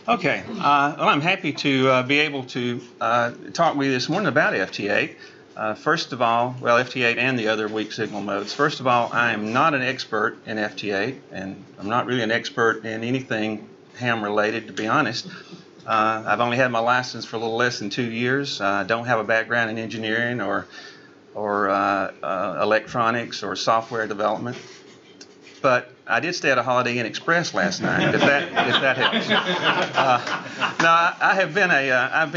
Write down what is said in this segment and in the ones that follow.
Okay, well, I'm happy to be able to talk with you this morning about FT8. First of all, well, FT8 and the other weak signal modes. First of all, I am not an expert in FT8, and I'm not really an expert in anything ham related, to be honest. I've only had my license for a little less than 2 years. I don't have a background in engineering or electronics or software development. But I did stay at a Holiday Inn Express last night, if that helps. Now, I've been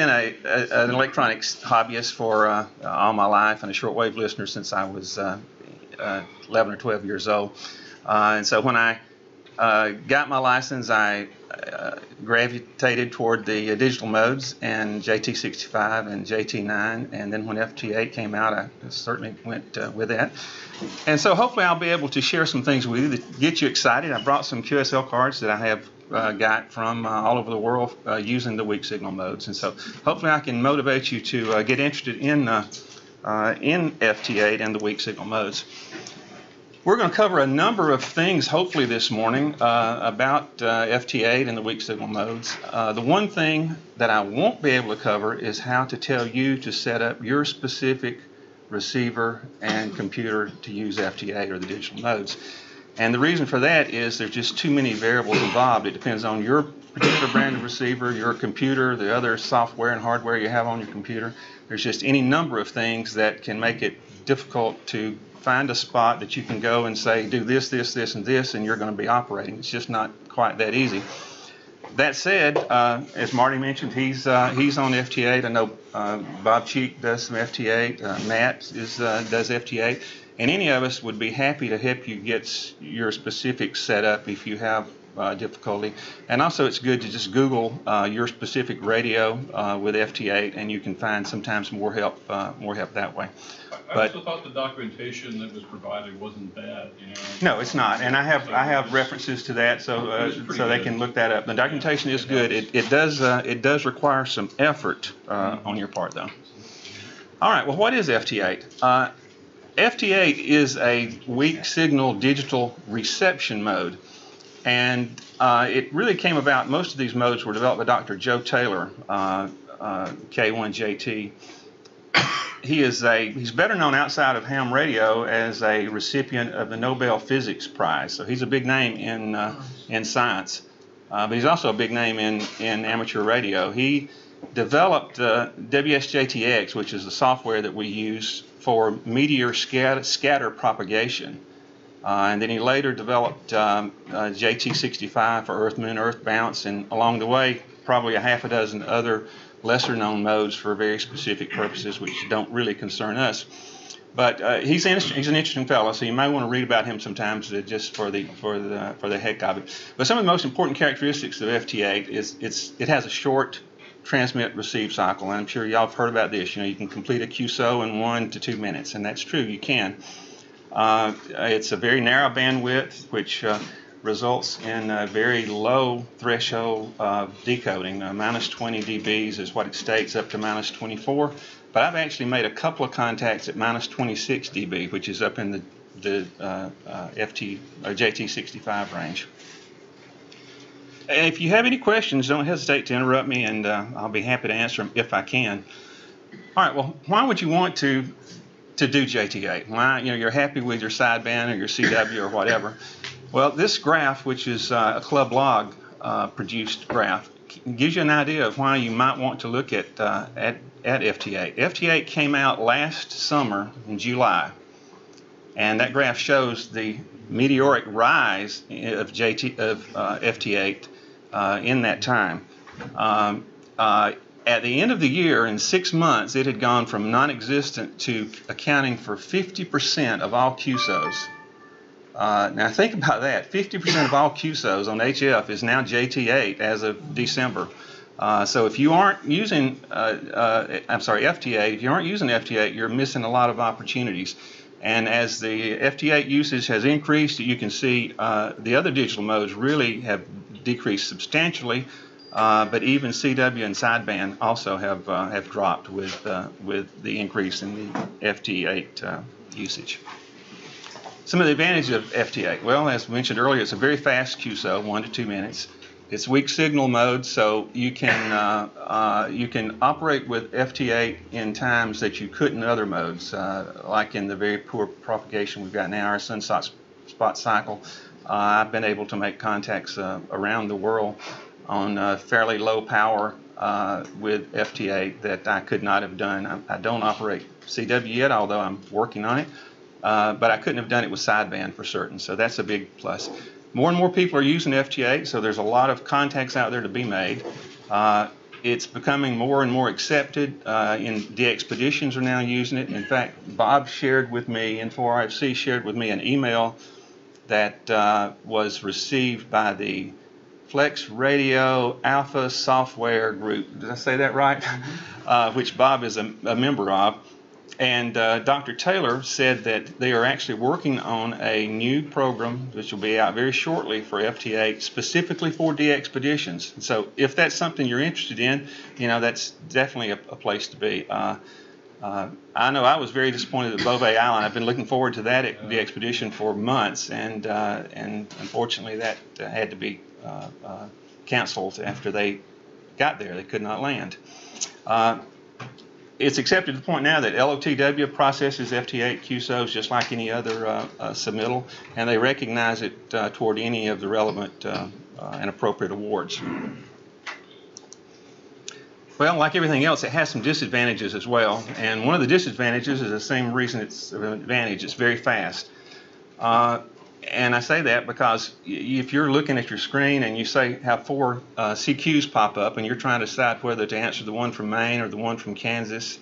an electronics hobbyist for all my life and a shortwave listener since I was 11 or 12 years old. And so when I got my license, I gravitated toward the digital modes and JT65 and JT9, and then when FT8 came out, I certainly went with that. And so hopefully I'll be able to share some things with you that get you excited. I brought some QSL cards that I have got from all over the world using the weak signal modes, and so hopefully I can motivate you to get interested in FT8 and the weak signal modes. We're going to cover a number of things, hopefully, this morning about FT8 and the weak signal modes. The one thing that I won't be able to cover is how to tell you to set up your specific receiver and computer to use FT8 or the digital modes. And the reason for that is there's just too many variables involved. It depends on your particular brand of receiver, your computer, the other software and hardware you have on your computer. There's just any number of things that can make it difficult to find a spot that you can go and say, do this, this, this, and this, and you're going to be operating. It's just not quite that easy. That said, as Marty mentioned, he's on FT8. I know Bob Cheek does some FT8. Matt does FT8. And any of us would be happy to help you get your specific setup if you have difficulty. And also it's good to just Google your specific radio with FT8, and you can find sometimes more help that way. I also thought the documentation that was provided wasn't bad. No, it's not, and I have references to that, so they can look that up. The documentation is good. It does require some effort on your part, though. All right. Well, what is FT8? FT8 is a weak signal digital reception mode, and it really came about. Most of these modes were developed by Dr. Joe Taylor, K1JT. He's better known outside of ham radio as a recipient of the Nobel Physics Prize. So he's a big name in science, but he's also a big name in amateur radio. He developed WSJTX, which is the software that we use for meteor scatter propagation. And then he later developed JT65 for Earth, Moon, Earth Bounce, and along the way, probably a half a dozen other lesser-known modes for very specific purposes, which don't really concern us. But he's an interesting fellow, so you might want to read about him sometimes just for the heck of it. But some of the most important characteristics of FT8 is it has a short transmit-receive cycle, and I'm sure y'all have heard about this. You can complete a QSO in 1 to 2 minutes, and that's true. You can. It's a very narrow bandwidth, which results in a very low threshold of decoding. Minus 20 dBs is what it states, up to minus 24. But I've actually made a couple of contacts at minus 26 dB, which is up in the JT65 range. If you have any questions, don't hesitate to interrupt me, and I'll be happy to answer them if I can. All right. Well, why would you want to do JT8? Why, you're happy with your sideband or your CW or whatever. Well, this graph, which is a Club Log produced graph, gives you an idea of why you might want to look at FT8. FT8 came out last summer in July, and that graph shows the meteoric rise of FT8 in that time. At the end of the year, in 6 months, it had gone from non-existent to accounting for 50% of all QSOs. Now think about that. 50% of all QSOs on HF is now JT8 as of December. So if you aren't using, FT8, if you aren't using FT8, you're missing a lot of opportunities. And as the FT8 usage has increased, you can see the other digital modes really have decreased substantially. But even CW and sideband also have dropped with the increase in the FT8 usage. Some of the advantages of FT8. Well, as mentioned earlier, it's a very fast QSO, 1 to 2 minutes. It's weak signal mode, so you can operate with FT8 in times that you couldn't in other modes, like in the very poor propagation we've got now, our sunspot cycle. I've been able to make contacts around the world on fairly low power with FT8 that I could not have done. I don't operate CW yet, although I'm working on it, but I couldn't have done it with sideband for certain, so that's a big plus. More and more people are using FT8, so there's a lot of contacts out there to be made. It's becoming more and more accepted. The expeditions are now using it. In fact, Bob shared with me, Info-RFC shared with me an email that was received by the Flex Radio Alpha Software Group. Did I say that right? Which Bob is a member of. And Dr. Taylor said that they are actually working on a new program which will be out very shortly for FT8 specifically for de-expeditions. So if that's something you're interested in, that's definitely a place to be. I know I was very disappointed at Beauvais Island. I've been looking forward to that de-expedition for months, and unfortunately that had to be canceled after they got there. They could not land. It's accepted to the point now that LOTW processes FT8 QSOs just like any other submittal, and they recognize it toward any of the relevant and appropriate awards. Well, like everything else, it has some disadvantages as well, and one of the disadvantages is the same reason it's an advantage. It's very fast. And I say that because if you're looking at your screen and you have 4 CQs pop up and you're trying to decide whether to answer the one from Maine or the one from Kansas,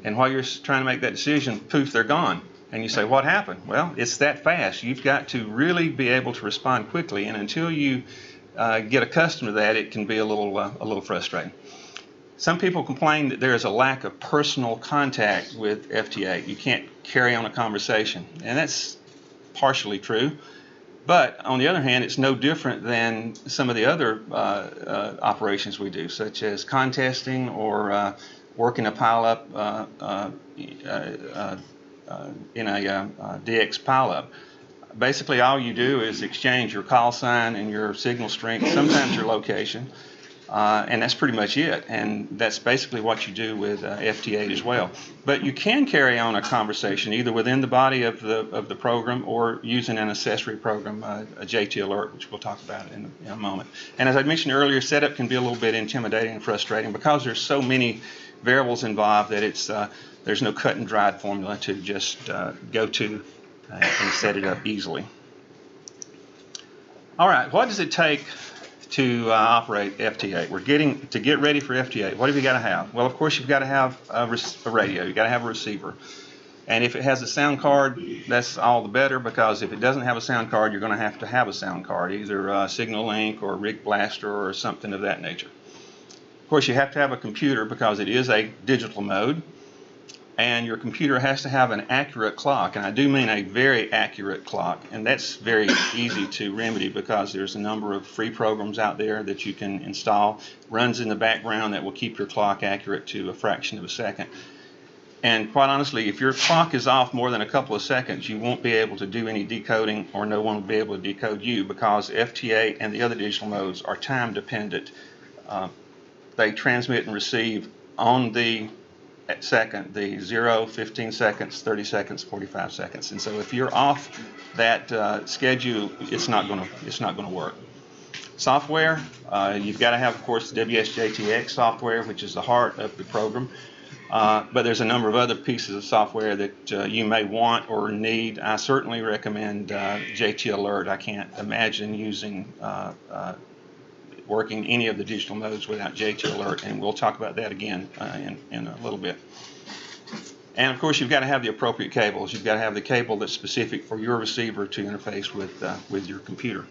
and while you're trying to make that decision, poof, they're gone. And you say, what happened? Well, it's that fast. You've got to really be able to respond quickly, and until you get accustomed to that, it can be a little frustrating. Some people complain that there is a lack of personal contact with FT8. You can't carry on a conversation, and that's partially true, but on the other hand, it's no different than some of the other operations we do, such as contesting or working a pileup in a DX pileup. Basically, all you do is exchange your call sign and your signal strength, sometimes your location, and that's pretty much it. And that's basically what you do with FT8 as well. But you can carry on a conversation either within the body of the program or using an accessory program, a JT Alert, which we'll talk about in a moment. And as I mentioned earlier, setup can be a little bit intimidating and frustrating because there's so many variables involved that there's no cut and dried formula to just go to and set it up easily. All right, what does it take to operate FT8? We're to get ready for FT8. What have you got to have? Well, of course, you've got to have a radio. You've got to have a receiver. And if it has a sound card, that's all the better, because if it doesn't have a sound card, you're going to have a sound card, either Signal Link or Rig Blaster or something of that nature. Of course, you have to have a computer because it is a digital mode. And your computer has to have an accurate clock, and I do mean a very accurate clock, and that's very easy to remedy because there's a number of free programs out there that you can install, runs in the background that will keep your clock accurate to a fraction of a second. And quite honestly, if your clock is off more than a couple of seconds, you won't be able to do any decoding, or no one will be able to decode you, because FT8 and the other digital modes are time dependent. They transmit and receive on the second, the 0, 15 seconds, 30 seconds, 45 seconds. And so if you're off that schedule, it's not going to work. Software, you've got to have, of course, the WSJTX software, which is the heart of the program. But there's a number of other pieces of software that you may want or need. I certainly recommend JT Alert. I can't imagine using working any of the digital modes without JT Alert, and we'll talk about that again in a little bit. And of course, you've got to have the appropriate cables. You've got to have the cable that's specific for your receiver to interface with your computer.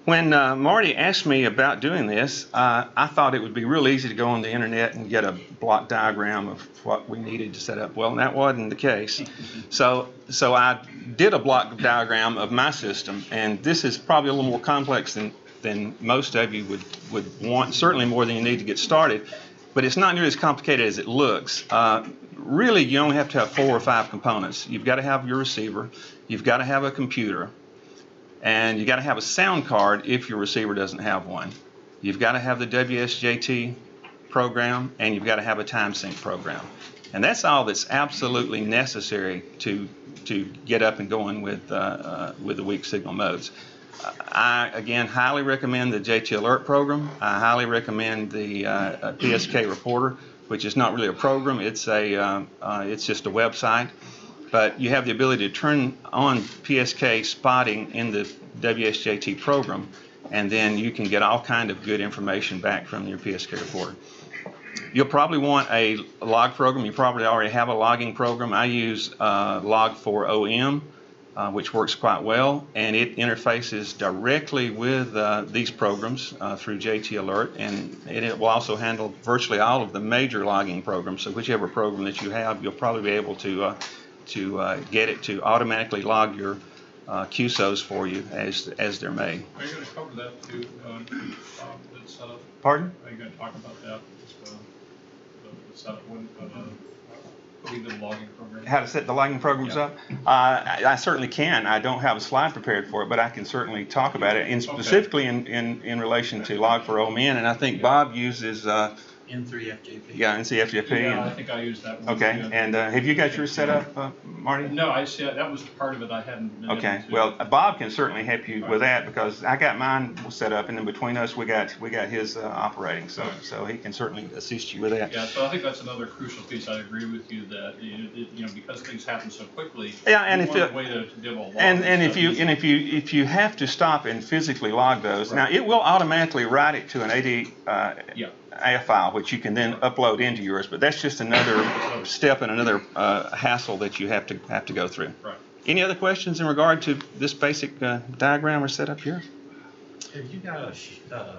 When Marty asked me about doing this, I thought it would be real easy to go on the internet and get a block diagram of what we needed to set up. Well, that wasn't the case. So I did a block diagram of my system, and this is probably a little more complex than most of you would want, certainly more than you need to get started. But it's not nearly as complicated as it looks. Really, you only have to have 4 or 5 components. You've got to have your receiver. You've got to have a computer. And you got to have a sound card if your receiver doesn't have one. You've got to have the WSJT program, and you've got to have a time sync program. And that's all that's absolutely necessary to get up and going with the weak signal modes. I, again, highly recommend the JT Alert program. I highly recommend the PSK Reporter, which is not really a program. It's just a website. But you have the ability to turn on PSK spotting in the WSJT program, and then you can get all kind of good information back from your PSK Reporter. You'll probably want a log program. You probably already have a logging program. I use Log4OM, which works quite well, and it interfaces directly with these programs through JT Alert, and it will also handle virtually all of the major logging programs. So whichever program that you have, you'll probably be able to get it to automatically log your QSOs for you as they're made. Are you going to cover that too, the setup? Pardon? Are you going to talk about that, the setup, putting the logging program? How to set the logging programs up? I certainly can. I don't have a slide prepared for it, but I can certainly talk about it, and specifically in relation to Log4OM, and I think Bob uses N3FJP. Yeah, NCFJP. Yeah, I think I used that one. Okay, and have you got yours set up, Marty? No, I see that was part of it. I hadn't been Okay, able to. well, Bob can certainly help you with that, because I got mine set up, and then between us we got his operating, so he can certainly assist you with that. Yeah, so I think that's another crucial piece. I agree with you that because things happen so quickly. Yeah, and you want a way to be able to log and if you have to stop and physically log those, now it will automatically write it to an AF file, which you can then upload into yours, but that's just another step and another hassle that you have to go through. Right. Any other questions in regard to this basic diagram or setup here? Have you got a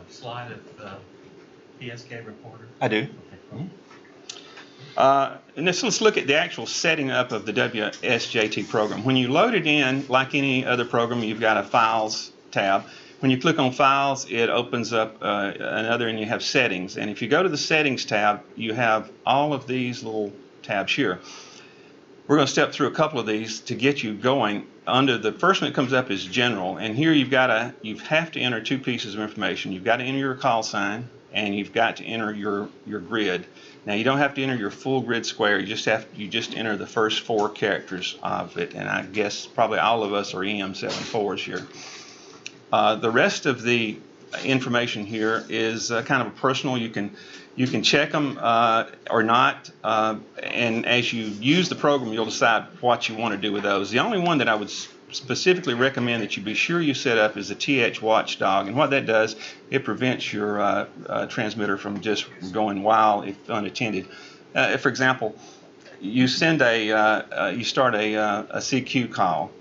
slide of PSK Reporter? I do. Okay. And let's look at the actual setting up of the WSJT program. When you load it in, like any other program, you've got a Files tab. When you click on Files, it opens up another, and you have Settings. And if you go to the Settings tab, you have all of these little tabs here. We're going to step through a couple of these to get you going. Under the first one that comes up is General, and here you have to enter two pieces of information. You've got to enter your call sign, and you've got to enter your grid. Now you don't have to enter your full grid square. You just enter the first 4 characters of it, and I guess probably all of us are EM74s here. The rest of the information here is kind of personal. You can check them or not, and as you use the program, you'll decide what you want to do with those. The only one that I would specifically recommend that you be sure you set up is the TH Watchdog, and what that does, it prevents your transmitter from just going wild if unattended. For example, you send you start a CQ call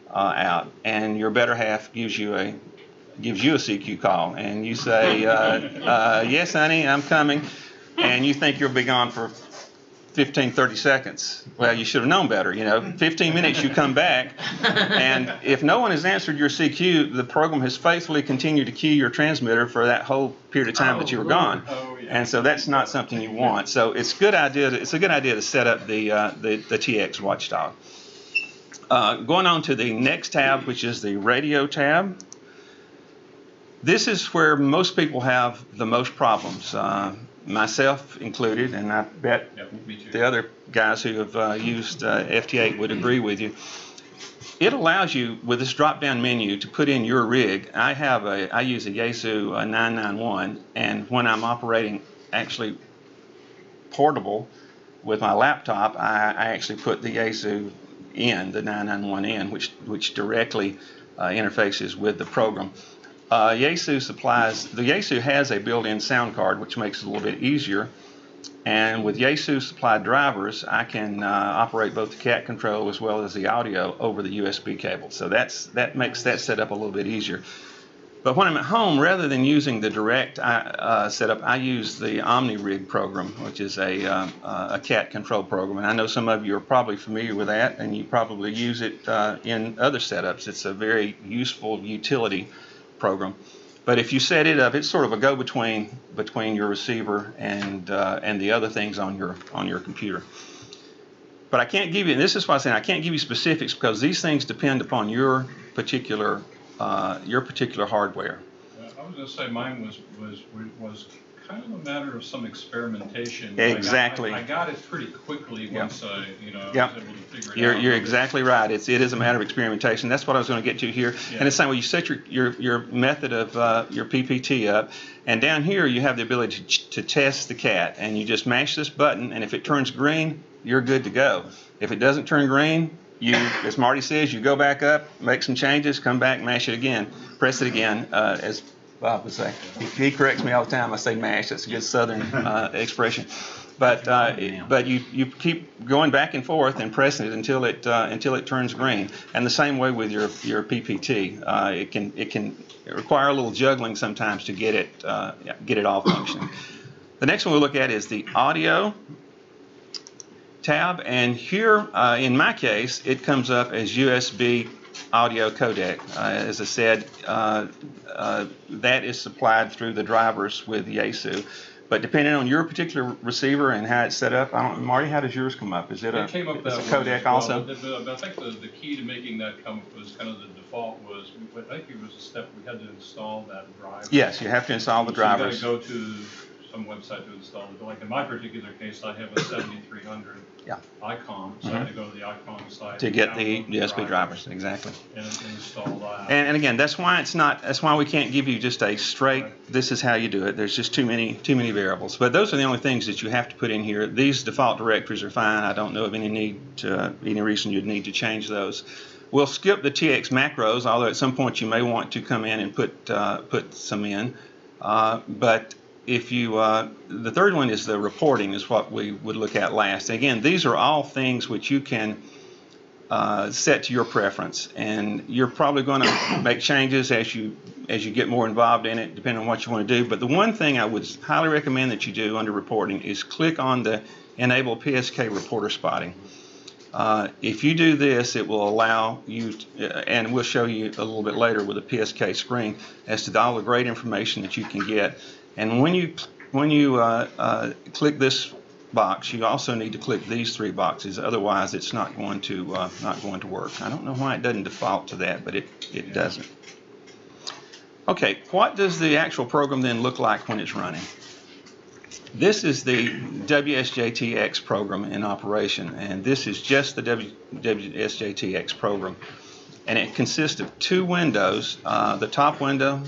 out, and your better half gives you a CQ call, and you say, yes, honey, I'm coming, and you think you'll be gone for 15, 30 seconds. Well, you should have known better. 15 minutes you come back, and if no one has answered your CQ, the program has faithfully continued to key your transmitter for that whole period of time that you were gone. And so that's not something you want. So it's a good idea to set up the TX Watchdog. Going on to the next tab, which is the radio tab. This is where most people have the most problems, myself included, and I bet the other guys who have used FT8 would agree with you. It allows you, with this drop-down menu, to put in your rig. I use a Yaesu 991, and when I'm operating actually portable with my laptop, I actually put the Yaesu in, the 991 in, which directly interfaces with the program. Yaesu has a built-in sound card, which makes it a little bit easier. And with Yaesu supplied drivers, I can operate both the cat control as well as the audio over the USB cable. So that makes that setup a little bit easier. But when I'm at home, rather than using the direct setup, I use the OmniRig program, which is a cat control program. And I know some of you are probably familiar with that, and you probably use it in other setups. It's a very useful utility program. But if you set it up, it's sort of a go-between between your receiver and the other things on your computer. But I can't give you, and this is why I'm saying I can't give you specifics, because these things depend upon your particular your particular hardware. I was going to say mine was kind of a matter of some experimentation. Exactly. I got it pretty quickly once I, was Yep. able to figure it out. You're exactly right. It is a matter of experimentation. That's what I was going to get to here. Yeah. And it's saying, well, you set your method of your PPT up, and down here you have the ability to test the cat, and you just mash this button, and if it turns green, you're good to go. If it doesn't turn green, you, as Marty says, you go back up, make some changes, come back, mash it again, press it again, as Bob would say. He corrects me all the time. I say mash. That's a good Southern expression. But you keep going back and forth and pressing it until it turns green. And the same way with your PPT. It can require a little juggling sometimes to get it all functioning. The next one we'll look at is the audio tab, and here in my case it comes up as USB audio codec. As I said, that is supplied through the drivers with Yaesu. But depending on your particular receiver and how it's set up, Marty, how does yours come up? Is it a codec also? But I think the key to making that come was kind of the default was, I think it was a step we had to install that driver. Yes, you have to install the drivers. So you got to go to some website to install it. Like in my particular case, I have a 7300 icon, so I had to go to the icon site to get the USB drivers. Exactly. And install that. And again, that's why we can't give you just a straight, this is how you do it. There's just too many variables. But those are the only things that you have to put in here. These default directories are fine. I don't know of any reason you'd need to change those. We'll skip the TX macros, although at some point you may want to come in and put some in. But if you, the third one is the reporting, is what we would look at last. Again, these are all things which you can set to your preference, and you're probably going to make changes as you get more involved in it, depending on what you want to do. But the one thing I would highly recommend that you do under reporting is click on the Enable PSK Reporter Spotting. If you do this, it will allow you, and we'll show you a little bit later with a PSK screen, as to all the great information that you can get. And when you click this box, you also need to click these three boxes. Otherwise, it's not going to work. I don't know why it doesn't default to that, but it doesn't. Okay, what does the actual program then look like when it's running? This is the WSJTX program in operation, and this is just the WSJTX program. And it consists of two windows. The top window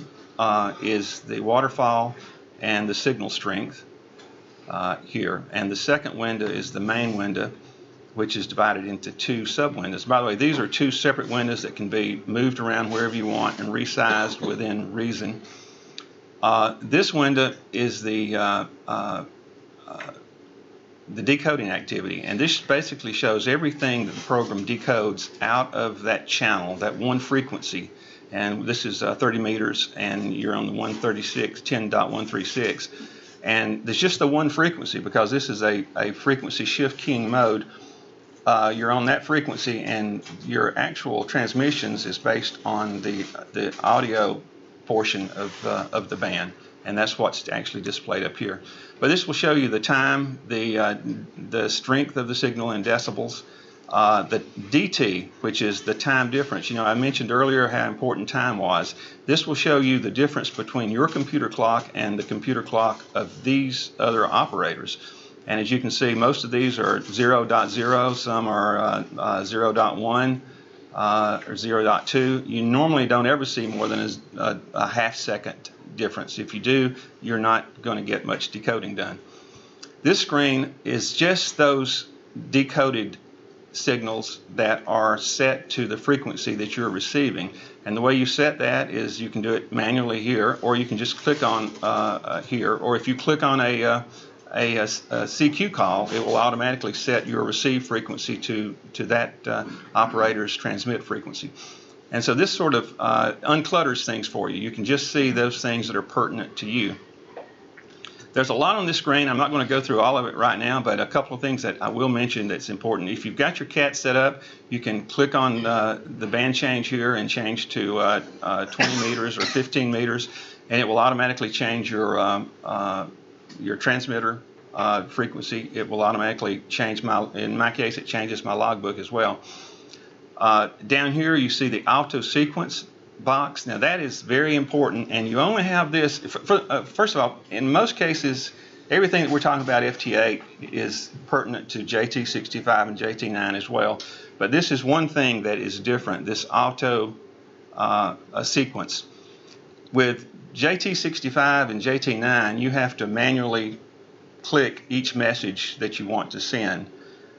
is the waterfall and the signal strength here. And the second window is the main window, which is divided into two sub-windows. By the way, these are two separate windows that can be moved around wherever you want and resized within reason. This window is the decoding activity, and this basically shows everything that the program decodes out of that channel, that one frequency. And this is 30 meters, and you're on the 10.136. And there's just the one frequency, because this is a frequency shift keying mode. You're on that frequency, and your actual transmissions is based on the audio portion of the band, and that's what's actually displayed up here. But this will show you the time, the strength of the signal in decibels, the DT, which is the time difference. You know, I mentioned earlier how important time was. This will show you the difference between your computer clock and the computer clock of these other operators. And as you can see, most of these are 0.0, some are 0.1 or 0.2. You normally don't ever see more than a half-second difference. If you do, you're not going to get much decoding done. This screen is just those decoded signals that are set to the frequency that you're receiving. And the way you set that is you can do it manually here, or you can just click on here, or if you click on a CQ call, it will automatically set your receive frequency to that operator's transmit frequency. And so this sort of unclutters things for you. You can just see those things that are pertinent to you. There's a lot on this screen. I'm not going to go through all of it right now, but a couple of things that I will mention that's important. If you've got your CAT set up, you can click on the band change here and change to 20 meters or 15 meters, and it will automatically change your transmitter frequency. It will automatically change in my case, it changes my logbook as well. Down here you see the auto sequence. box. Now that is very important, and you only have this. First of all, in most cases, everything that we're talking about FT8 is pertinent to JT65 and JT9 as well. But this is one thing that is different, this auto sequence. With JT65 and JT9, you have to manually click each message that you want to send.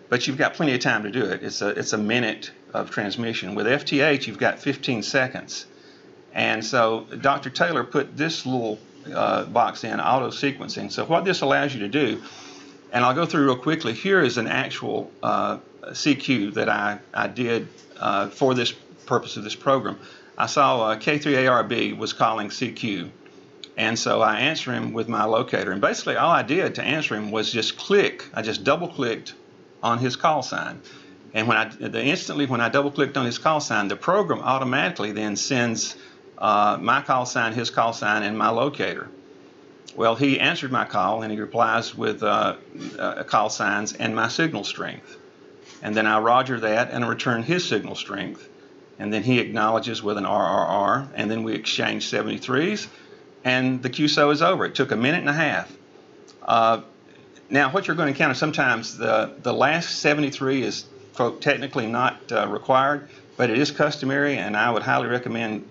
But you've got plenty of time to do it. It's a minute of transmission. With FT8, you've got 15 seconds. And so Dr. Taylor put this little box in, auto sequencing. So what this allows you to do, and I'll go through real quickly, here is an actual CQ that I did for this purpose of this program. I saw K3ARB was calling CQ. And so I answered him with my locator. And basically all I did to answer him was just click. I just double clicked on his call sign. And instantly when I double clicked on his call sign, the program automatically then sends my call sign, his call sign, and my locator. Well, he answered my call and he replies with call signs and my signal strength. And then I roger that and return his signal strength. And then he acknowledges with an RRR, and then we exchange 73s, and the QSO is over. It took a minute and a half. Now, what you're going to encounter sometimes, the last 73 is, quote, technically not required, but it is customary, and I would highly recommend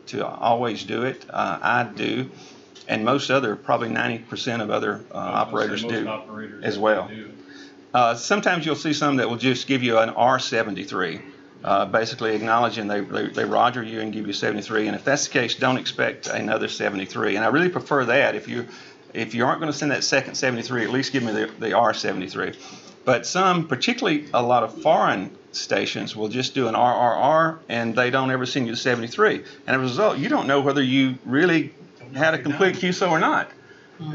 to always do it. I do, and most other, probably 90% of other operators do as well. Sometimes you'll see some that will just give you an R73. Basically acknowledging they roger you and give you 73, and if that's the case, don't expect another 73. And I really prefer that. If you aren't going to send that second 73, at least give me the R73. But some, particularly a lot of foreign stations, will just do an RRR and they don't ever send you the 73. And as a result, you don't know whether you really had a complete QSO or not.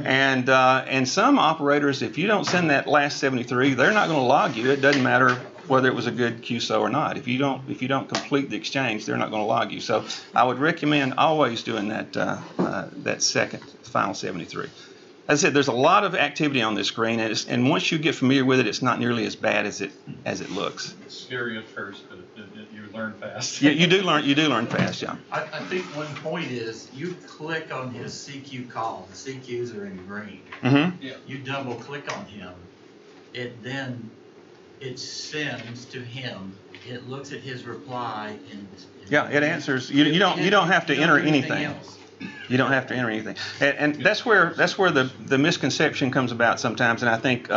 And some operators, if you don't send that last 73, they're not going to log you. It doesn't matter whether it was a good QSO or not. If you don't complete the exchange, they're not going to log you. So I would recommend always doing that second final 73. As I said, there's a lot of activity on this screen, and once you get familiar with it, it's not nearly as bad as it looks. It's scary at first, but you learn fast. Yeah, you do learn fast, yeah. I think one point is you click on his CQ call. The CQs are in green. Mm-hmm. Yeah. You double click on him. It sends to him. It looks at his reply and yeah, it answers. You don't have to enter anything. You don't have to enter anything, and that's where the misconception comes about sometimes. And I think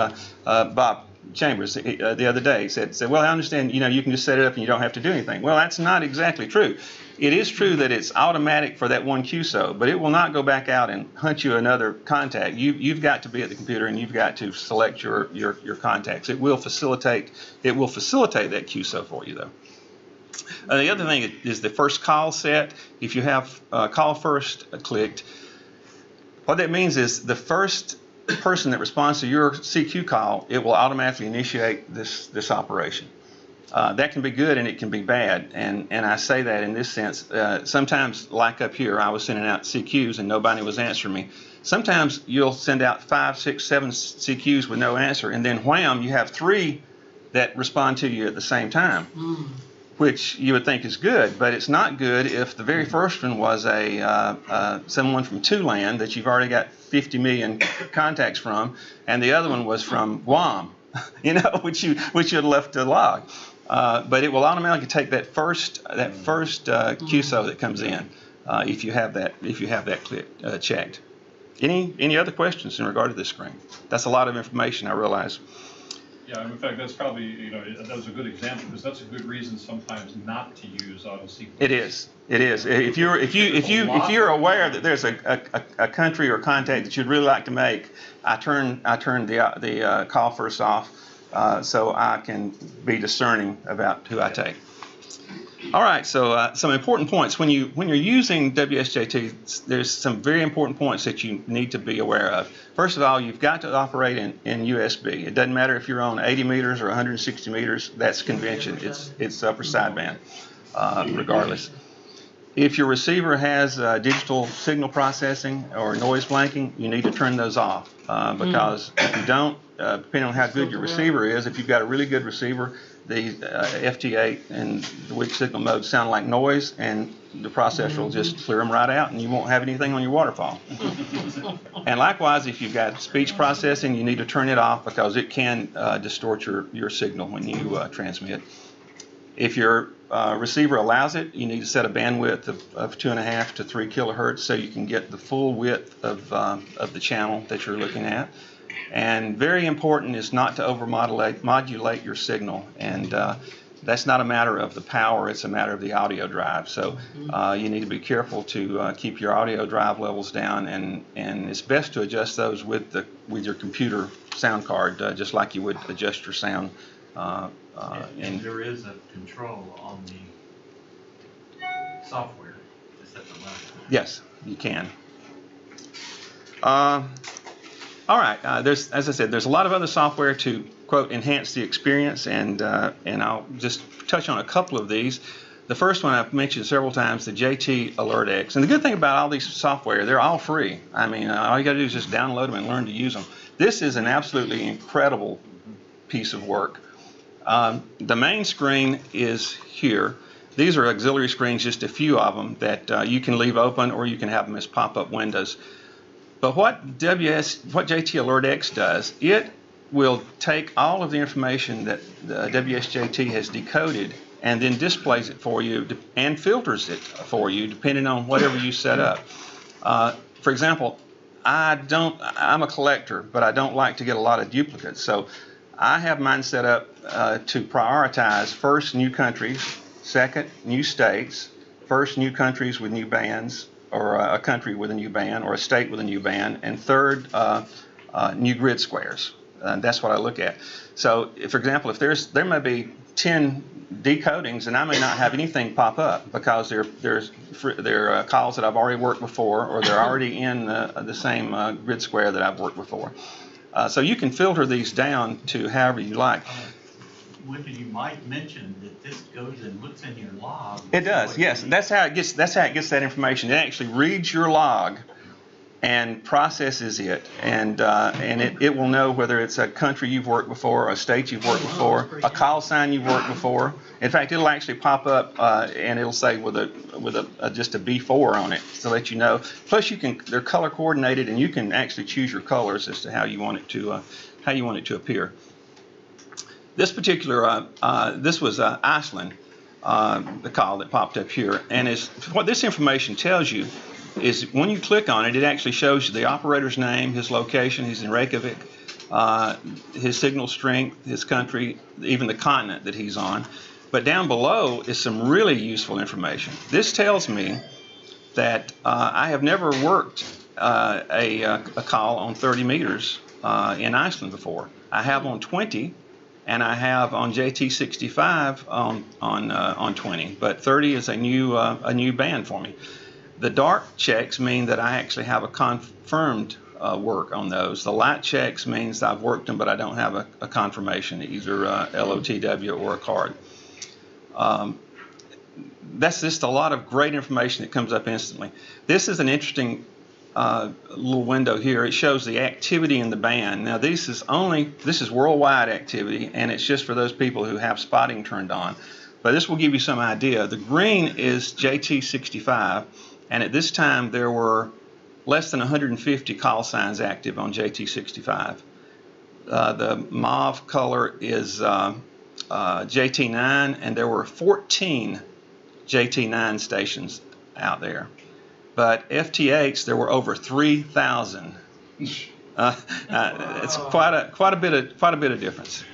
Bob Chambers the other day said, well, I understand, you can just set it up and you don't have to do anything. Well, that's not exactly true. It is true that it's automatic for that one QSO, but it will not go back out and hunt you another contact. You've got to be at the computer and you've got to select your contacts. It will facilitate that QSO for you, though. The other thing is the first call set. If you have call first clicked, what that means is the first person that responds to your CQ call, it will automatically initiate this operation. That can be good and it can be bad, and I say that in this sense. Sometimes, like up here, I was sending out CQs and nobody was answering me. Sometimes you'll send out 5, 6, 7 CQs with no answer, and then wham, you have 3 that respond to you at the same time. Which you would think is good, but it's not good if the very first one was someone from Tulan that you've already got 50 million contacts from, and the other one was from Guam, which you had left to log. But it will automatically take that first QSO that comes in if you have that checked. Any other questions in regard to this screen? That's a lot of information, I realize. Yeah, in fact, that's probably, that was a good example, because that's a good reason sometimes not to use auto sequence. It is. If you're aware that there's a country or contact that you'd really like to make, I turn the call first off so I can be discerning about who I take. All right, so some important points. When you're using WSJT, there's some very important points that you need to be aware of. First of all, you've got to operate in USB. It doesn't matter if you're on 80 meters or 160 meters. That's convention. It's upper sideband, regardless. If your receiver has digital signal processing or noise blanking, you need to turn those off because if you don't, depending on how good your receiver is, if you've got a really good receiver, the FT8 and the weak signal mode sound like noise, and the processor will just clear them right out, and you won't have anything on your waterfall. And likewise, if you've got speech processing, you need to turn it off because it can distort your signal when you transmit. If your receiver allows it, you need to set a bandwidth of 2.5 to 3 kilohertz so you can get the full width of the channel that you're looking at. And very important is not to modulate your signal. And that's not a matter of the power, it's a matter of the audio drive. So you need to be careful to keep your audio drive levels down, and it's best to adjust those with your computer sound card, just like you would adjust your sound. And there is a control on the software to set the level. Yes, you can. All right, as I said, there's a lot of other software to, quote, enhance the experience, and I'll just touch on a couple of these. The first one I've mentioned several times, the JT Alert X. And the good thing about all these software, they're all free. I mean, all you got to do is just download them and learn to use them. This is an absolutely incredible piece of work. The main screen is here. These are auxiliary screens, just a few of them that you can leave open, or you can have them as pop-up windows. But what JT Alert X does, it will take all of the information that the WSJT has decoded and then displays it for you and filters it for you depending on whatever you set up. For example, I'm a collector, but I don't like to get a lot of duplicates. So I have mine set up to prioritize first new countries, second new states, first new countries with new bands, or a country with a new band, or a state with a new band, and third, new grid squares. That's what I look at. So, for example, if there may be 10 decodings, and I may not have anything pop up because they're calls that I've already worked before, or they're already in the same grid square that I've worked before. So you can filter these down to however you like. Wendy, you might mention that this goes and looks in your log. It does, yes. That's how it gets that information. It actually reads your log and processes it, and it will know whether it's a country you've worked before, a state you've worked before, a call sign you've worked before. In fact, it'll actually pop up and it'll say with just a B4 on it to let you know. Plus, they're color coordinated, and you can actually choose your colors as to how you want it to appear. This particular, this was Iceland, the call that popped up here, and what this information tells you is when you click on it, it actually shows you the operator's name, his location, he's in Reykjavik, his signal strength, his country, even the continent that he's on. But down below is some really useful information. This tells me that I have never worked a call on 30 meters in Iceland before. I have on 20. And I have on JT65 on 20, but 30 is a new band for me. The dark checks mean that I actually have a confirmed work on those. The light checks means I've worked them, but I don't have a confirmation, either LOTW or a card. That's just a lot of great information that comes up instantly. This is an interesting little window here. It shows the activity in the band. Now this is worldwide activity, and it's just for those people who have spotting turned on. But this will give you some idea. The green is JT65, and at this time there were less than 150 call signs active on JT65. The mauve color is JT9, and there were 14 JT9 stations out there. But FT8s, there were over 3,000. It's quite a bit of difference.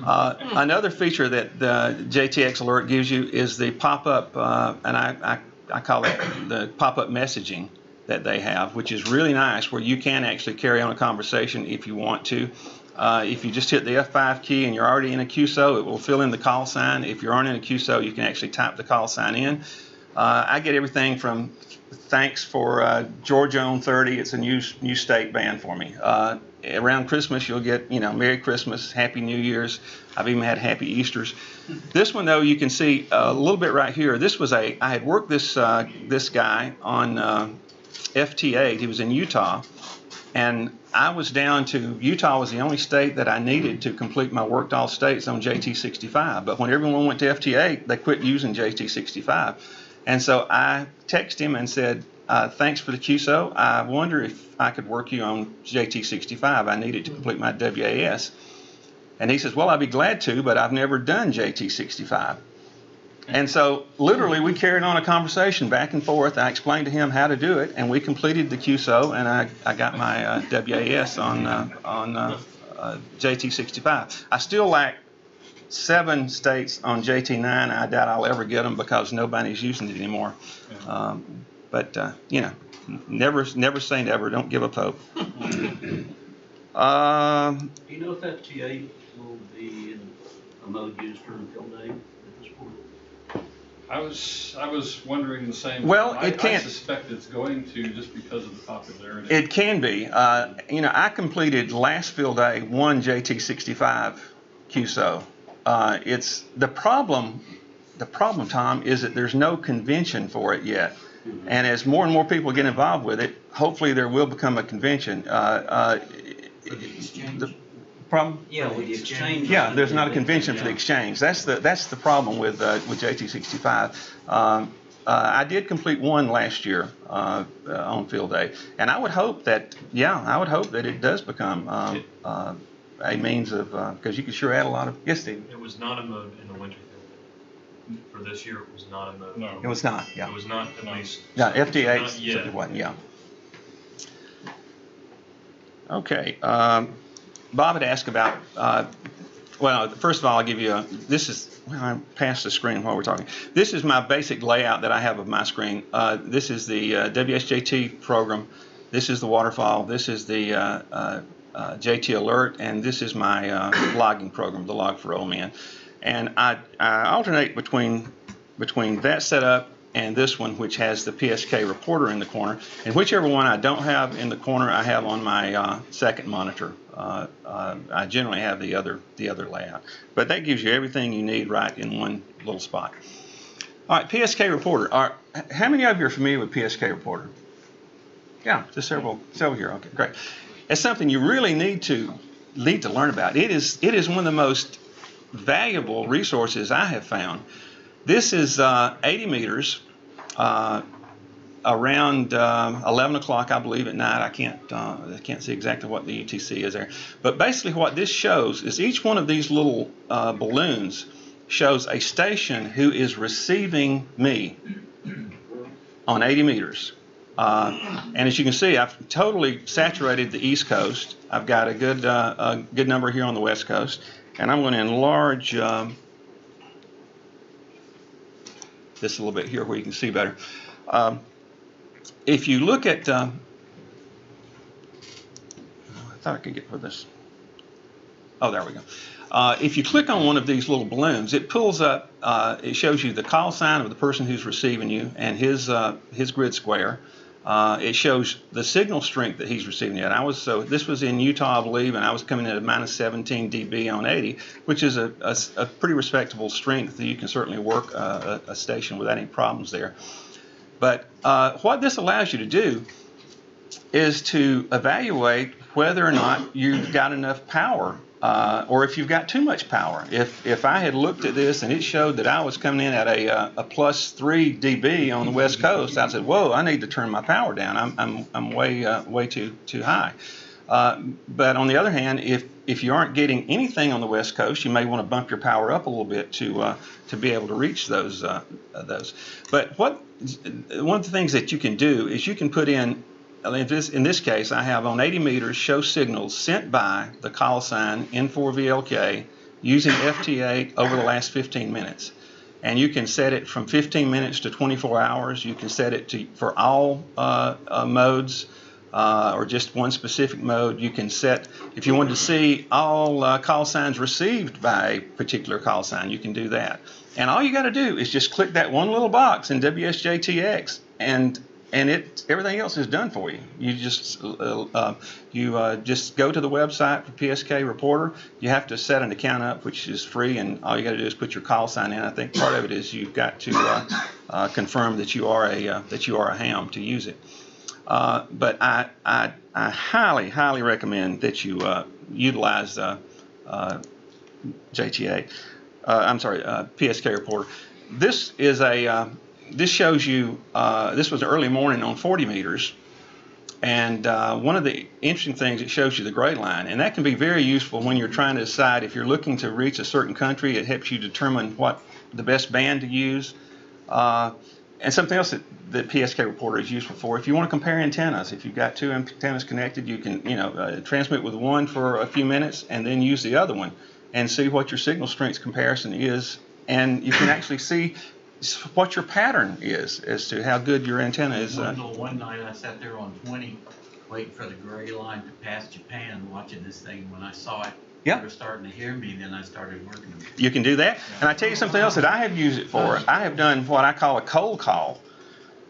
Another feature that the JTX Alert gives you is the pop-up, and I call it the pop-up messaging that they have, which is really nice, where you can actually carry on a conversation if you want to. If you just hit the F5 key and you're already in a QSO, it will fill in the call sign. If you aren't in a QSO, you can actually type the call sign in. I get everything from thanks for Georgia on 30. It's a new state band for me. Around Christmas, you'll get, Merry Christmas, Happy New Year's. I've even had Happy Easters. This one, though, you can see a little bit right here. I had worked this guy on FT8. He was in Utah, And I was down to, Utah was the only state that I needed to complete my worked all states on JT65. But when everyone went to FT8, they quit using JT65. And so I texted him and said, thanks for the QSO. I wonder if I could work you on JT65. I needed to complete my WAS. And he says, well, I'd be glad to, but I've never done JT65. And so literally we carried on a conversation back and forth. I explained to him how to do it, and we completed the QSO, and I got my WAS on JT65. I still lack 7 states on JT9. I doubt I'll ever get them because nobody's using it anymore. But you know, never say never. Don't give up hope. Do you know if FT8 will be in a mode used during field day at this point? I was wondering the same. Well, I can't. I suspect it's going to, just because of the popularity. It can be. You know, I completed last field day 1 JT65 QSO. It's the problem. The problem, Tom, is that there's no convention for it yet. And as more and more people get involved with it, hopefully there will become a convention. The problem? Yeah, with the exchange. Yeah, there's not a convention for the exchange. That's the problem with JT65. I did complete 1 last year on field day, and I would hope that it does become a means of, because you can sure add a lot of. Yes, Steve. It was not a mode in the winter field. For this year, it was not a mode. No. It was not. Yeah. It was not at least. Yeah, FT8 not yet. it wasn't. Yeah. Okay. Bob had asked about, well, first of all, I'll give you I passed the screen while we're talking. This is my basic layout that I have of my screen. This is the WSJT program. This is the waterfall. This is the JT Alert. And this is my logging program, the Log for Old Man. And I alternate between that setup and this one, which has the PSK reporter in the corner. And whichever one I don't have in the corner, I have on my second monitor. I generally have the other layout. But that gives you everything you need right in one little spot. All right, PSK reporter. How many of you are familiar with PSK reporter? Yeah, just several here. Okay, great. It's something you really need to learn about. It is one of the most valuable resources I have found. This is 80 meters around 11 o'clock, I believe, at night. I can't see exactly what the UTC is there. But basically what this shows is each one of these little balloons shows a station who is receiving me on 80 meters. And as you can see, I've totally saturated the East Coast. I've got a good number here on the West Coast. And I'm going to enlarge this a little bit here where you can see better. If you look at, I thought I could get with this. Oh, there we go. If you click on one of these little balloons, it pulls up, it shows you the call sign of the person who's receiving you and his grid square. It shows the signal strength that he's receiving it. So this was in Utah, I believe, and I was coming in at minus 17 dB on 80, which is a pretty respectable strength that you can certainly work a station without any problems there. But what this allows you to do is to evaluate whether or not you've got enough power or if you've got too much power. If I had looked at this and it showed that I was coming in at a plus 3 dB on the West Coast, I said, whoa, I need to turn my power down. I'm way too high. But on the other hand, if you aren't getting anything on the West Coast, you may want to bump your power up a little bit to be able to reach those. But one of the things that you can do is you can put in this case, I have on 80 meters show signals sent by the call sign N4VLK using FT8 over the last 15 minutes. And you can set it from 15 minutes to 24 hours. You can set it for all modes or just one specific mode. You can set, if you wanted to see all call signs received by a particular call sign, you can do that. And all you got to do is just click that one little box in WSJTX and everything else is done for you. You just go to the website for PSK Reporter. You have to set an account up, which is free, and all you got to do is put your call sign in. I think part of it is you've got to confirm that you are a ham to use it. But I highly, highly recommend that you utilize JTA. I'm sorry, PSK Reporter. This is this shows you, this was early morning on 40 meters. And one of the interesting things, it shows you the gray line. And that can be very useful when you're trying to decide if you're looking to reach a certain country. It helps you determine what the best band to use. And something else that PSK Reporter is useful for, if you want to compare antennas, if you've got two antennas connected, you can transmit with one for a few minutes and then use the other one and see what your signal strength comparison is. And you can actually see what your pattern is as to how good your antenna is. One night I sat there on 20 waiting for the gray line to pass Japan, watching this thing. When I saw it, they were starting to hear me, then I started working. You can do that. And I tell you something else that I have used it for. I have done what I call a cold call.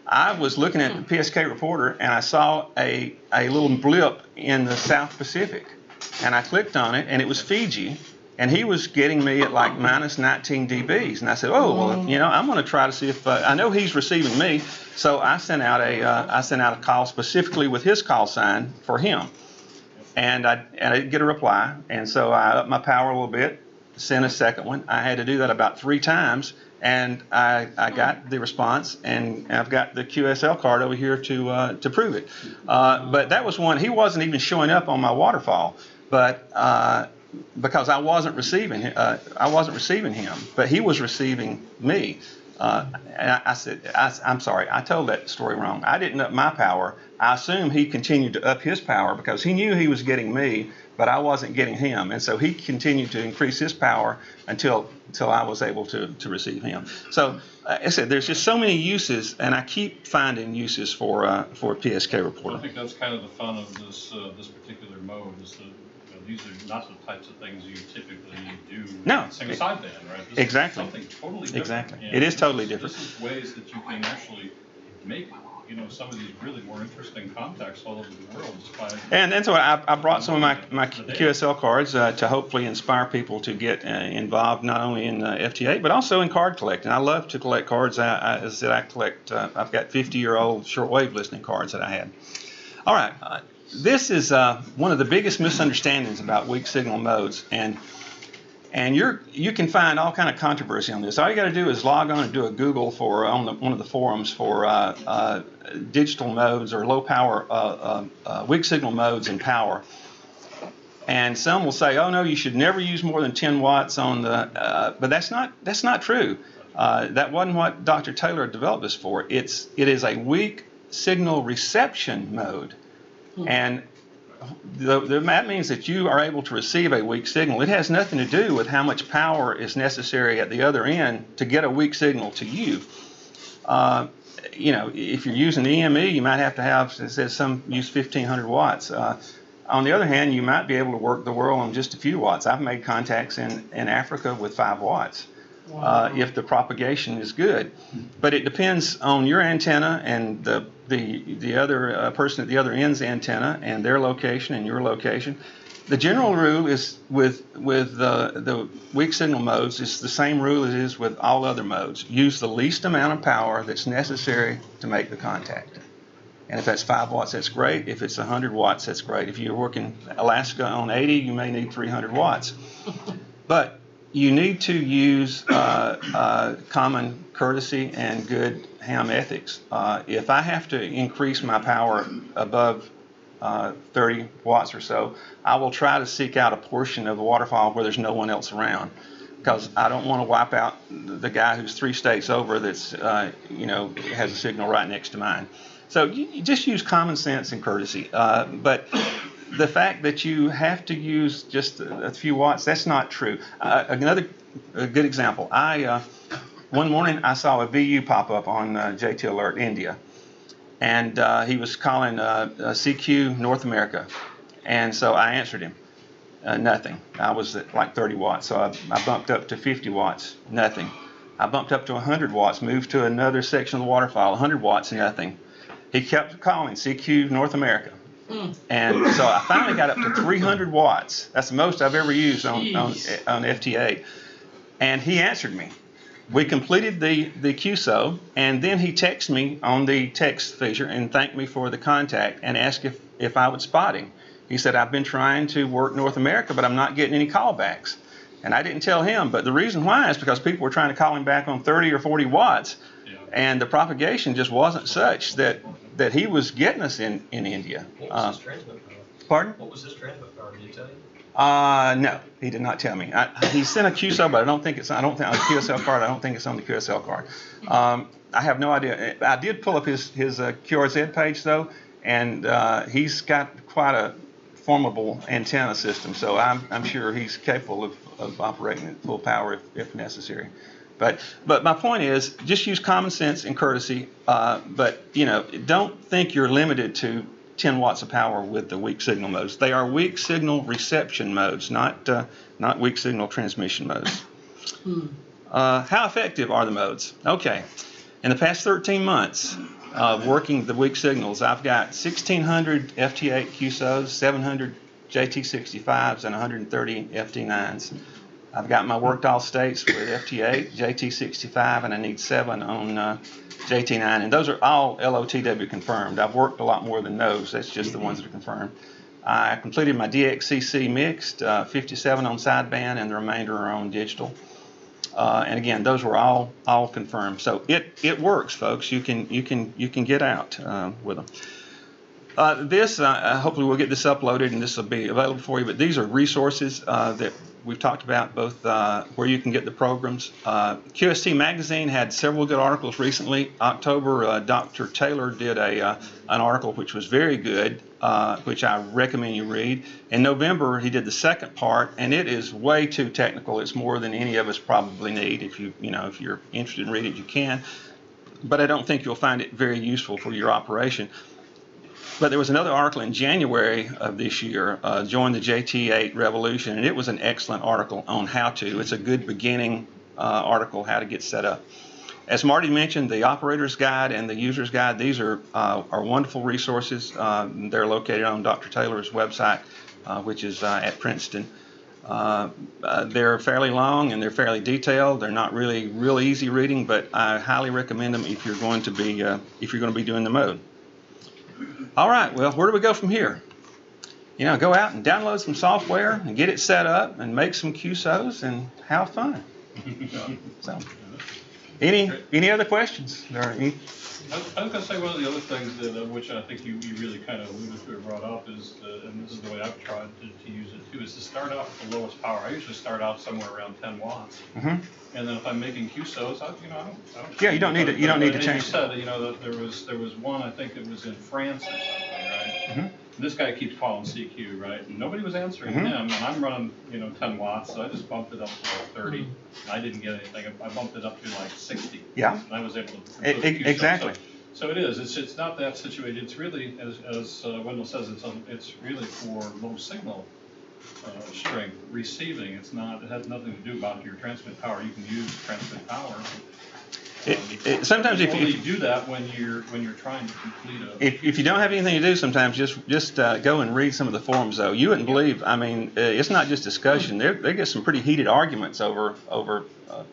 I was looking at the PSK Reporter and I saw a little blip in the South Pacific. And I clicked on it and it was Fiji. And he was getting me at like minus 19 dBs. And I said, oh, well, I'm going to try to see if, I know he's receiving me. So I sent out a call specifically with his call sign for him. And I didn't get a reply. And so I upped my power a little bit, sent a second one. I had to do that about 3 times. And I got the response, and I've got the QSL card over here to prove it. But that was one, he wasn't even showing up on my waterfall. But because I wasn't receiving him, but he was receiving me. And I said, I'm sorry, I told that story wrong. I didn't up my power. I assume he continued to up his power because he knew he was getting me, but I wasn't getting him. And so he continued to increase his power until I was able to receive him. So I said, there's just so many uses, and I keep finding uses for PSK Reporter. I think that's kind of the fun of this particular mode, is that these are not the types of things you typically do. No. Sing a sideband, right? This exactly. is something totally different. Exactly. And it is totally different. This is ways that you can actually make, some of these really more interesting contacts all over the world. And that's why I brought some of my QSL cards to hopefully inspire people to get involved not only in FT8 but also in card collecting. I love to collect cards. As I said, I collect. I've got 50-year-old shortwave listening cards that I had. All right. This is one of the biggest misunderstandings about weak signal modes, and you can find all kind of controversy on this. All you got to do is log on and do a Google for one of the forums for digital modes or low power weak signal modes and power. And some will say, oh no, you should never use more than 10 watts on the. But that's not true. That wasn't what Dr. Taylor developed this for. It is a weak signal reception mode. And that means that you are able to receive a weak signal. It has nothing to do with how much power is necessary at the other end to get a weak signal to you. If you're using EME, you might have to have, it says some use 1,500 watts. On the other hand, you might be able to work the world on just a few watts. I've made contacts in Africa with 5 watts. Wow. If the propagation is good. But it depends on your antenna and the other person at the other end's antenna and their location and your location. The general rule is with the weak signal modes is the same rule as it is with all other modes. Use the least amount of power that's necessary to make the contact. And if that's 5 watts, that's great. If it's 100 watts, that's great. If you're working Alaska on 80, you may need 300 watts. But you need to use common courtesy and good ham ethics. If I have to increase my power above 30 watts or so, I will try to seek out a portion of the waterfall where there's no one else around, because I don't want to wipe out the guy who's 3 states over that's has a signal right next to mine. So you just use common sense and courtesy. But the fact that you have to use just a few watts, that's not true. Another good example, one morning I saw a VU pop up on JT Alert India, and he was calling CQ North America, and so I answered him. Nothing. I was at like 30 watts, so I bumped up to 50 watts, nothing. I bumped up to 100 watts, moved to another section of the waterfall, 100 watts, nothing. He kept calling CQ North America. And so I finally got up to 300 watts. That's the most I've ever used on FT8. And he answered me. We completed the QSO, and then he texted me on the text feature and thanked me for the contact and asked if I would spot him. He said, I've been trying to work North America, but I'm not getting any callbacks. And I didn't tell him, but the reason why is because people were trying to call him back on 30 or 40 watts, and the propagation just wasn't such that he was getting us in India. What was his transmit power? Pardon? What was his transmit power? Did he tell you? No, he did not tell me. He sent a QSO, but I don't think it's on the QSL card. I don't think it's on the QSL card. I have no idea. I did pull up his QRZ page though, and he's got quite a formidable antenna system. So I'm sure he's capable of operating at full power if necessary. But my point is, just use common sense and courtesy. But don't think you're limited to 10 watts of power with the weak signal modes. They are weak signal reception modes, not weak signal transmission modes. How effective are the modes? Okay, in the past 13 months working the weak signals, I've got 1,600 FT8 QSOs, 700 JT65s, and 130 FT9s. I've got my worked all states with FT8, JT65, and I need 7 on JT9, and those are all LOTW confirmed. I've worked a lot more than those. That's just the ones that are confirmed. I completed my DXCC mixed, 57 on sideband, and the remainder are on digital. And again, those were all confirmed. So it works, folks. You can get out with them. Hopefully we'll get this uploaded and this will be available for you. But these are resources that we've talked about, both where you can get the programs. QST Magazine had several good articles recently. October, Dr. Taylor did an article which was very good, which I recommend you read. In November, he did the second part, and it is way too technical. It's more than any of us probably need. If you're interested in reading it, you can. But I don't think you'll find it very useful for your operation. But there was another article in January of this year, Join the JT8 Revolution, and it was an excellent article on how to. It's a good beginning article, how to get set up. As Marty mentioned, the Operator's Guide and the User's Guide, these are wonderful resources. They're located on Dr. Taylor's website, which is at Princeton. They're fairly long and they're fairly detailed. They're not really real easy reading, but I highly recommend them if you're going to be doing the mode. All right, well, where do we go from here? Go out and download some software and get it set up and make some QSOs and have fun. So, any other questions? I was going to say one of the other things that, which I think you really kind of alluded to or brought up is, and this is the way I've tried to use it too, is to start out with the lowest power. I usually start out somewhere around 10 watts. Mm-hmm. And then if I'm making QSOs, I don't. Yeah, you don't need to change. You said that there was one, I think it was in France or something, right? Mm-hmm. This guy keeps calling CQ, right? And nobody was answering him, and I'm running 10 watts, so I just bumped it up to 30. I didn't get anything. I bumped it up to like 60. Yeah. And I was able to. Exactly. So it is. It's not that situated. It's really, as Wendell says, it's really for low signal strength receiving. It's not. It has nothing to do about your transmit power. You can use transmit power. Sometimes you only do that when you're trying to complete a. If you don't have anything to do, sometimes just go and read some of the forums. Though you wouldn't believe. I mean, it's not just discussion. They get some pretty heated arguments over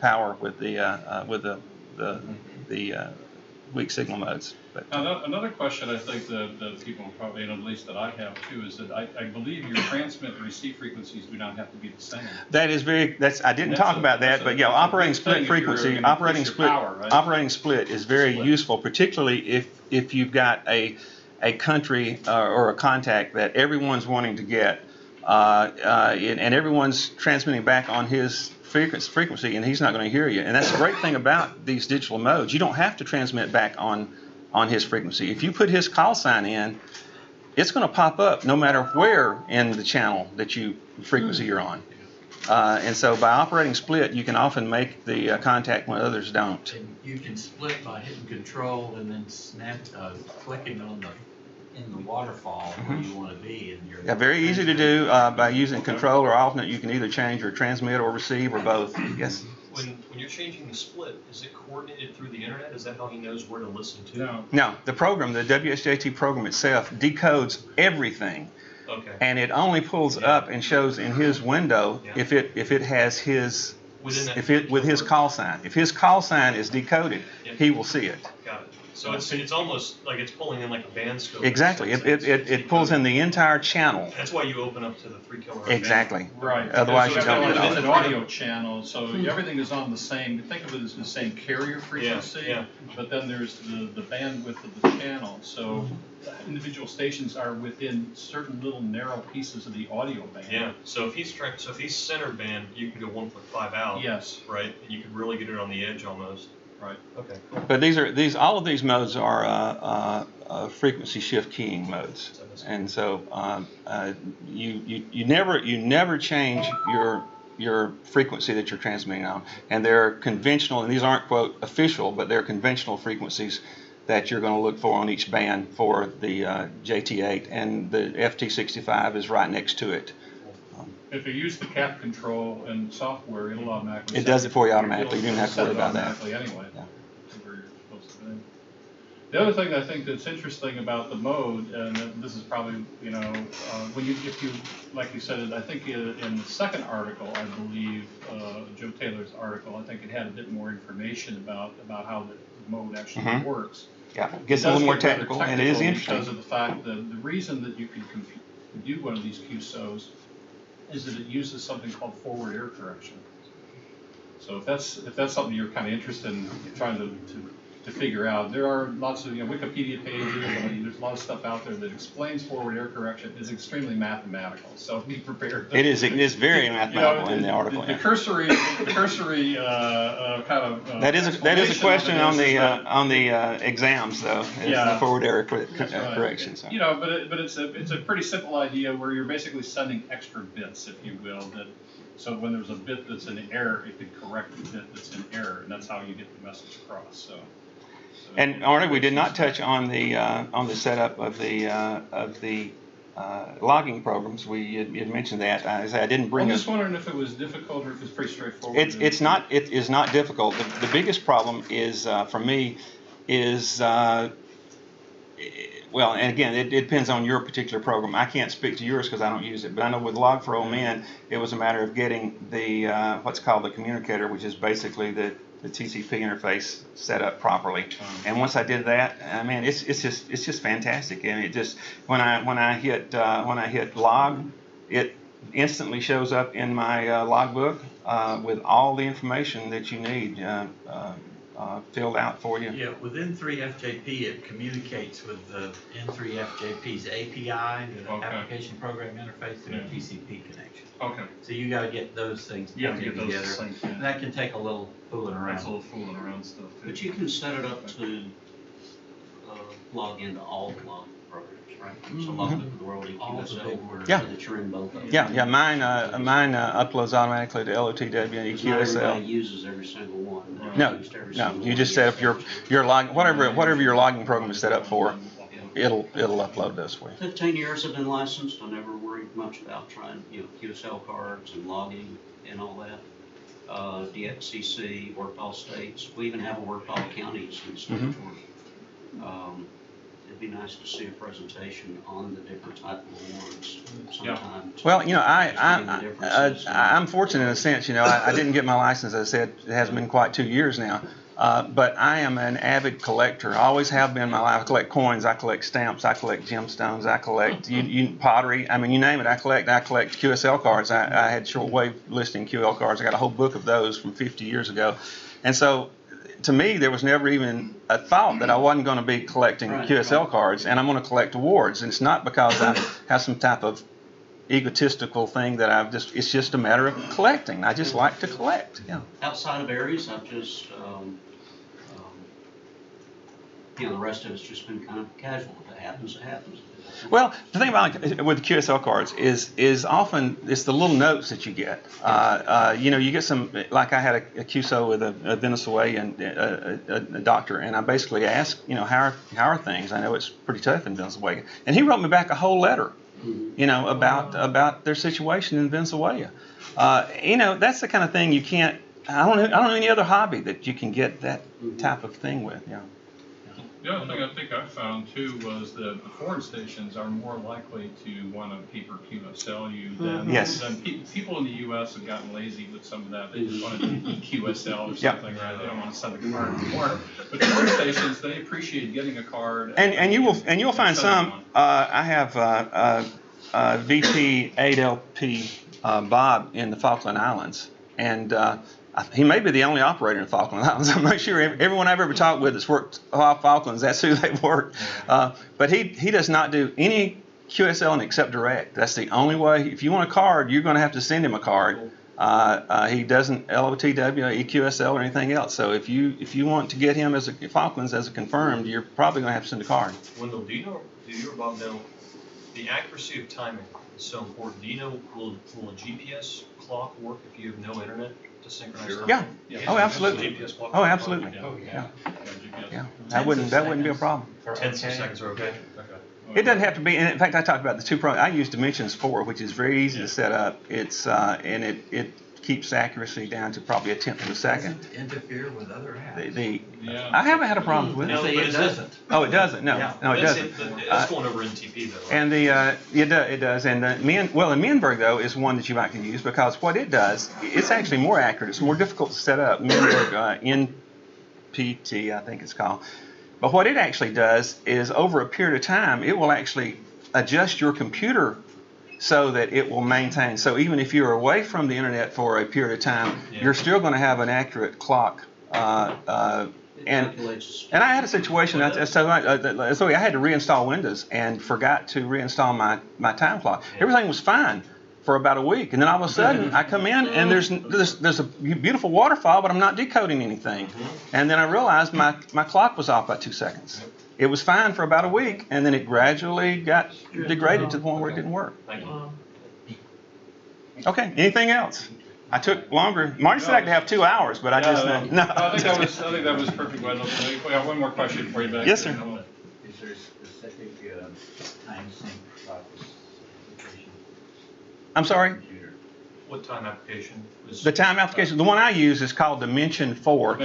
power with the weak signal modes. But, another question I think that people probably, and at least that I have too, is that I believe your transmit and receive frequencies do not have to be the same. That is I didn't talk about that, but yeah, operating split frequency, operating split is very useful, particularly if you've got a country or a contact that everyone's wanting to get, and everyone's transmitting back on his frequency, and he's not going to hear you. And that's the great thing about these digital modes. You don't have to transmit back on his frequency. If you put his call sign in, it's going to pop up no matter where in the channel that frequency you're on. And so by operating split, you can often make the contact when others don't. And you can split by hitting control and then clicking on in the waterfall where you want to be. Yeah, very easy to do by using control or alternate. You can either change or transmit or receive or both. Yes? When you're changing the split, is it coordinated through the internet? Is that how he knows where to listen to? No, the program, the WSJT program itself, decodes everything. Okay. And it only pulls up and shows in his window if it has his Within that with his call sign. If his call sign is decoded, he will see it. Got it. So it's almost like it's pulling in like a band scope. Exactly. It pulls in the entire channel. That's why you open up to the 3 kilohertz. Exactly. Right. Otherwise, you don't get It's an audio channel, so everything is on the same. Think of it as the same carrier frequency. Yeah. But then there's the bandwidth of the channel. So individual stations are within certain little narrow pieces of the audio band. Yeah. So if he's center band, you can go 1.5 out. Yes. Right. And you can really get it on the edge almost. Right. Okay. Cool. But all of these modes are frequency shift keying modes, and so you never change your frequency that you're transmitting on, and they're conventional, and these aren't quote official, but they're conventional frequencies that you're going to look for on each band for the JT8, and the FT65 is right next to it. If you use the cap control and software, it'll automatically. It does it for you automatically. You don't have to worry about that. Anyway, yeah. Where you're supposed to be. The other thing I think that's interesting about the mode, and this is probably when if you like you said, I think in the second article, I believe Joe Taylor's article, I think it had a bit more information about how the mode actually works. Yeah, it gets a little more technical, and it is interesting because of the fact that the reason that you can do one of these QSOs is that it uses something called forward error correction. So if that's something you're kind of interested in trying to figure out, there are lots of Wikipedia pages. There's a lot of stuff out there that explains forward error correction. It's extremely mathematical, so be prepared. It is very mathematical in the article. The cursory kind of that is a question on the exams though. Is the forward error correction. So. But it's a pretty simple idea where you're basically sending extra bits, if you will, so when there's a bit that's in error, it could correct the bit that's in error, and that's how you get the message across. So and Arnie, we did not touch on the setup of the logging programs. We had mentioned that. I didn't bring. I'm just wondering if it was difficult or if it's pretty straightforward. It is not difficult. The biggest problem is for me is. Well, and again, it depends on your particular program. I can't speak to yours because I don't use it, but I know with Log for Old Men, it was a matter of getting the what's called the communicator, which is basically the TCP interface set up properly. And once I did that, I mean, it's just fantastic. And it just when I hit log, it instantly shows up in my logbook with all the information that you need. Filled out for you. Yeah, with N3FJP, it communicates with the N3FJP's API, the Application Program Interface, to the TCP connection. Okay. So you got to get those things together. And that can take a little fooling around. That's a little fooling around stuff too. But you can set it up to log into all the log programs, right? So log into the world QSL, so that you're in both of them. Yeah. Mine uploads automatically to LOTW and EQSL. Not everybody uses every single one. No. You just set up your log whatever your logging program is set up for. It'll upload those for you. 15 years I've been licensed. I never worried much about trying QSL cards and logging and all that. DXCC, worked all states. We even have worked all counties in the state of Georgia. It'd be nice to see a presentation on the different type of awards sometime. Well, I'm fortunate in a sense. I didn't get my license, as I said, it hasn't been quite 2 years now. But I am an avid collector. I always have been in my life. I collect coins, I collect stamps, I collect gemstones, I collect pottery. I mean, you name it, I collect QSL cards. I had shortwave listing QL cards. I got a whole book of those from 50 years ago. And so, to me, there was never even a thought that I wasn't going to be collecting QSL cards, and I'm going to collect awards. And it's not because I have some type of egotistical thing that it's just a matter of collecting. I just like to collect. Yeah. Outside of Aries, I've just, the rest of it's just been kind of casual. If it happens, it happens. Well, the thing about with the QSL cards is often it's the little notes that you get. You get some, like I had a QSO with a Venezuelan a doctor, and I basically asked, how are things? I know it's pretty tough in Venezuela, and he wrote me back a whole letter, about their situation in Venezuela. That's the kind of thing you can't. I don't know any other hobby that you can get that type of thing with. Yeah. The other thing I think I found too was that the foreign stations are more likely to want to paper QSL than, Yes. than people in the U.S. have gotten lazy with some of that. They just want to QSL or something, right? They don't want to send a card anymore. But the foreign stations, they appreciate getting a card. And you'll find some. I have VT8 LP Bob in the Falkland Islands, and he may be the only operator in the Falkland Islands. I'm not sure. Everyone I've ever talked with that's worked off Falklands, that's who they've worked. But he does not do any QSL except direct. That's the only way. If you want a card, you're going to have to send him a card. He doesn't LOTW, EQSL, or anything else. So if you want to get him as a Falklands as a confirmed, you're probably going to have to send a card. Wendell, do you or Bob know the accuracy of timing is so important? Do you know will a GPS clock work if you have no internet to synchronize time? Yeah. Oh, absolutely. GPS clock Oh, absolutely. Yeah. Yeah. That wouldn't be a problem. 10 seconds are okay. It doesn't have to be, and in fact, I talked about the two programs. I use Dimensions 4, which is very easy to set up. It's and it keeps accuracy down to probably 1/10 of a second. Doesn't interfere with other apps. I haven't had a problem with No, it. it doesn't. Oh, it doesn't. No, no, it doesn't. That's going over NTP though, right? And it does. And the Menberg though is one that you might can use because what it does, it's actually more accurate. It's more difficult to set up. Menberg NPT, I think it's called. But what it actually does is over a period of time, it will actually adjust your computer so that it will maintain. So even if you're away from the internet for a period of time, you're still going to have an accurate clock. And I had a situation, so I had to reinstall Windows and forgot to reinstall my time clock. Everything was fine for about a week, and then all of a sudden I come in and there's a beautiful waterfall, but I'm not decoding anything. And then I realized my clock was off by 2 seconds. It was fine for about a week, and then it gradually got degraded to the point where it didn't work. Thank you. Okay, anything else? I took longer. Marty said I could have 2 hours, but I just no. I think that was perfect, Wendell. We have one more question for you back. Yes, sir. Is there a specific time sync process? I'm sorry? What time application? The time application, the one I use is called Dimension 4,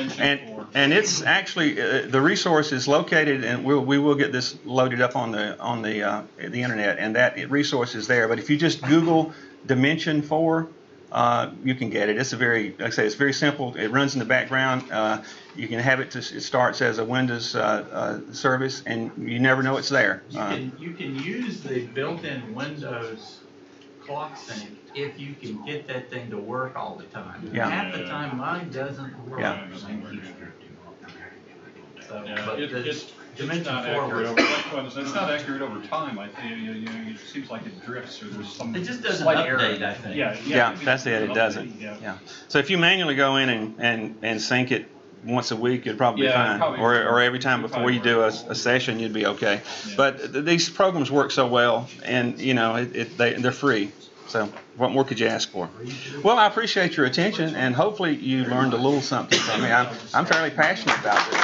and it's actually the resource is located, and we will get this loaded up on the internet, and that resource is there. But if you just Google Dimension 4, you can get it. It's like I say, it's very simple. It runs in the background. You can have it. It starts as a Windows service, and you never know it's there. You can use the built-in Windows clock sync if you can get that thing to work all the time. Yeah. Half the time mine doesn't work. Yeah. So, Yeah, but it's Dimension not 4 accurate was, it's not accurate over time. I think it seems like it drifts or there's some. it just doesn't slight error. update, I think. Yeah, that's it. It doesn't. Yeah. So if you manually go in and sync it once a week, it'd probably be fine. Probably Or every time before you do a session, you'd be okay. Yeah. But these programs work so well, and they're free. So what more could you ask for? Well, I appreciate your attention, and hopefully you learned a little something from me. I'm fairly passionate about this.